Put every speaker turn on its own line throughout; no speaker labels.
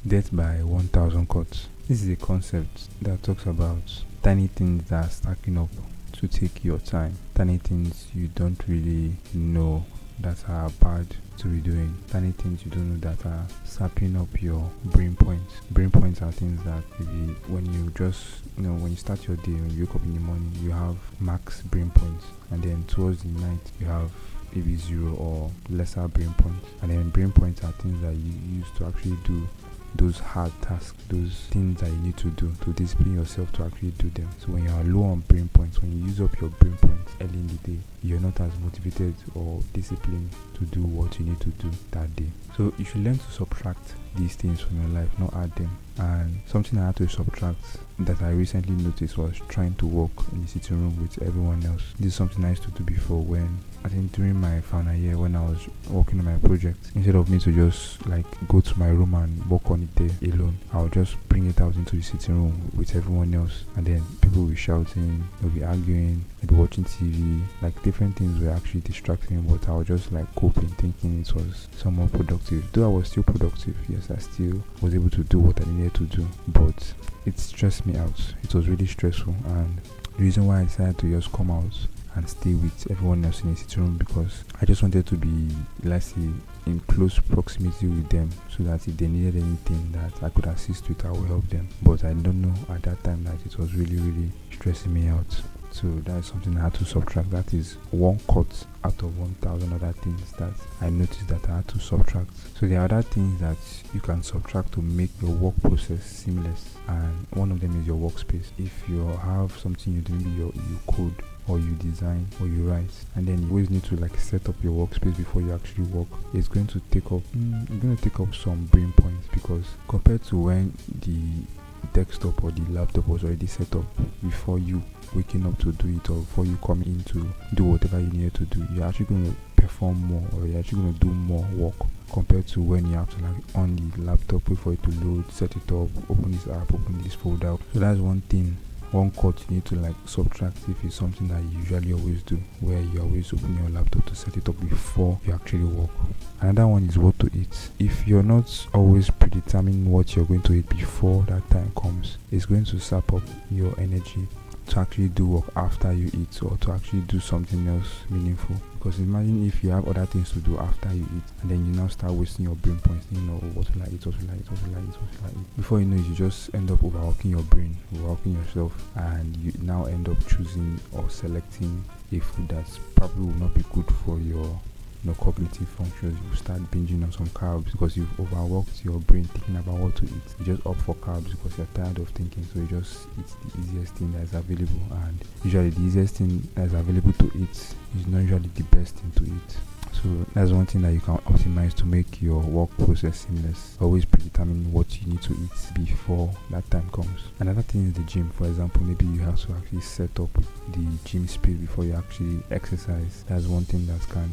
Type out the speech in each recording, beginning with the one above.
Death by 1000 cuts. This is a concept that talks about tiny things that are stacking up to take your time, tiny things you don't really know that are bad to be doing, tiny things you don't know that are sapping up your brain points. Brain points are things that maybe when you just, when you start your day, when you wake up in the morning, you have max brain points, and then towards the night, you have maybe zero or lesser brain points. And then brain points are things that you use to actually do those hard tasks, those things that you need to do to discipline yourself to actually do them. So when you are low on brain points, when you use up your brain points early in the day, you're not as motivated or disciplined to do what you need to do that day. So you should learn to subtract these things from your life, not add them. And something I had to subtract that I recently noticed was trying to walk in the sitting room with everyone else. This is something I used to do before, when I think during my final year, when I was working on my project. Instead of me to just go to my room and work on it there alone, I'll just bring it out into the sitting room with everyone else, and then people will be shouting, they'll be arguing, they'll be watching TV, different things were actually distracting, but I was just coping, thinking it was somewhat productive. Though I was still productive, yes, I still was able to do what I needed to do, but it stressed me out. It was really stressful, and the reason why I decided to just come out and stay with everyone else in the sitting room, because I just wanted to be, let's say, in close proximity with them, so that if they needed anything that I could assist with, I would help them. But I don't know at that time that it was really, really stressing me out. So that is something I had to subtract. That is one cut out of 1000 other things that I noticed that I had to subtract. So there are other things that you can subtract to make your work process seamless, and one of them is your workspace. If you have something you do, maybe you code or you design or you write, and then you always need to set up your workspace before you actually work, it's going to take up some brain points, because compared to when the desktop or the laptop was already set up before you waking up to do it, or before you come in to do whatever you needed to do, you're actually going to perform more, or you're actually going to do more work compared to when you have to on the laptop, wait for it to load, set it up, open this app, open this folder. So that's one thing, one cut you need to subtract if it's something that you usually always do, where you always open your laptop to set it up before you actually work. Another one is what to eat. If you're not always predetermining what you're going to eat before that time comes, it's going to sap up your energy to actually do work after you eat, or to actually do something else meaningful. Because imagine if you have other things to do after you eat, and then you now start wasting your brain points, what will I eat, what will I eat, what will I eat, what will I eat. Before you know it, you just end up overworking your brain, overworking yourself, and you now end up choosing or selecting a food that probably will not be good for your cognitive functions. You start binging on some carbs because you've overworked your brain thinking about what to eat. You just opt for carbs because you're tired of thinking, so you just eat the easiest thing that is available, and usually the easiest thing that is available to eat is not usually the best thing to eat. So that's one thing that you can optimize to make your work process seamless. Always predetermine what you need to eat before that time comes. Another thing is the gym. For example, maybe you have to actually set up the gym space before you actually exercise. That's one thing that can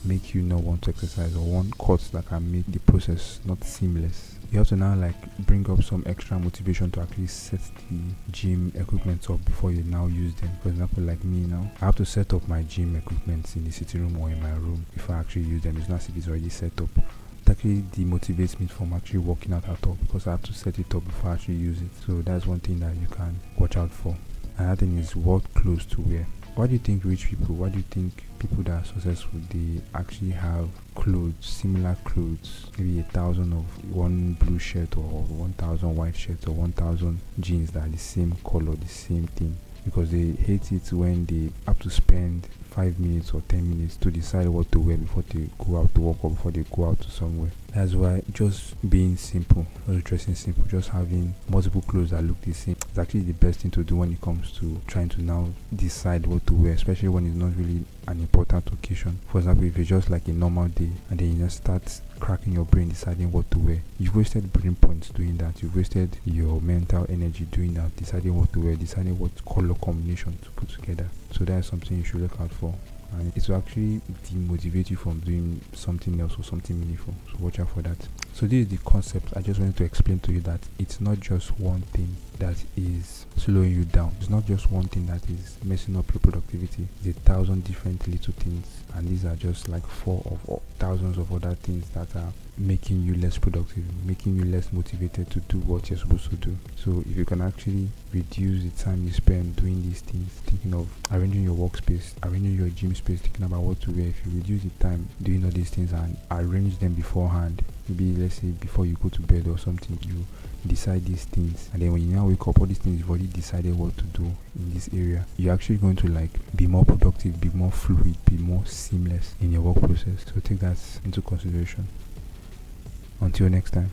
make you not want to exercise, or one cut that can make the process not seamless. You have to now bring up some extra motivation to actually set the gym equipment up before you now use them. For example, like me now, I have to set up my gym equipment in the sitting room or in my room before I actually use them. It's not as if it's already set up. It actually demotivates me from actually working out at all, because I have to set it up before I actually use it. So that's one thing that you can watch out for. Another thing is what clothes to wear. Why do you think rich people, why do you think people that are successful, they actually have clothes, similar clothes, maybe 1,000 of one blue shirt, or 1,000 white shirts, or 1,000 jeans that are the same color, the same thing? Because they hate it when they have to spend 5 minutes or 10 minutes to decide what to wear before they go out to work, or before they go out to somewhere. That's why just being simple, just dressing simple, just having multiple clothes that look the same is actually the best thing to do when it comes to trying to now decide what to wear, especially when it's not really an important occasion. For example, if it's just a normal day, and then you just start cracking your brain deciding what to wear, you've wasted brain points doing that. You've wasted your mental energy doing that, deciding what to wear, deciding what color combination to put together. So that's something you should look out for, and it will actually demotivate you from doing something else or something meaningful. So watch out for that. So this is the concept I just wanted to explain to you, that it's not just one thing that is slowing you down. It's not just one thing that is messing up your productivity. It's 1,000 different little things, and these are just like 4 of thousands of other things that are making you less productive, making you less motivated to do what you're supposed to do. So if you can actually reduce the time you spend doing these things, thinking of arranging your workspace, arranging your gym space, thinking about what to wear, if you reduce the time doing all these things and arrange them beforehand, maybe let's say before you go to bed or something, you decide these things, and then when you now wake up, all these things you've already decided what to do in this area, you're actually going to like be more productive, be more fluid, be more seamless in your work process. So take that into consideration. Until next time.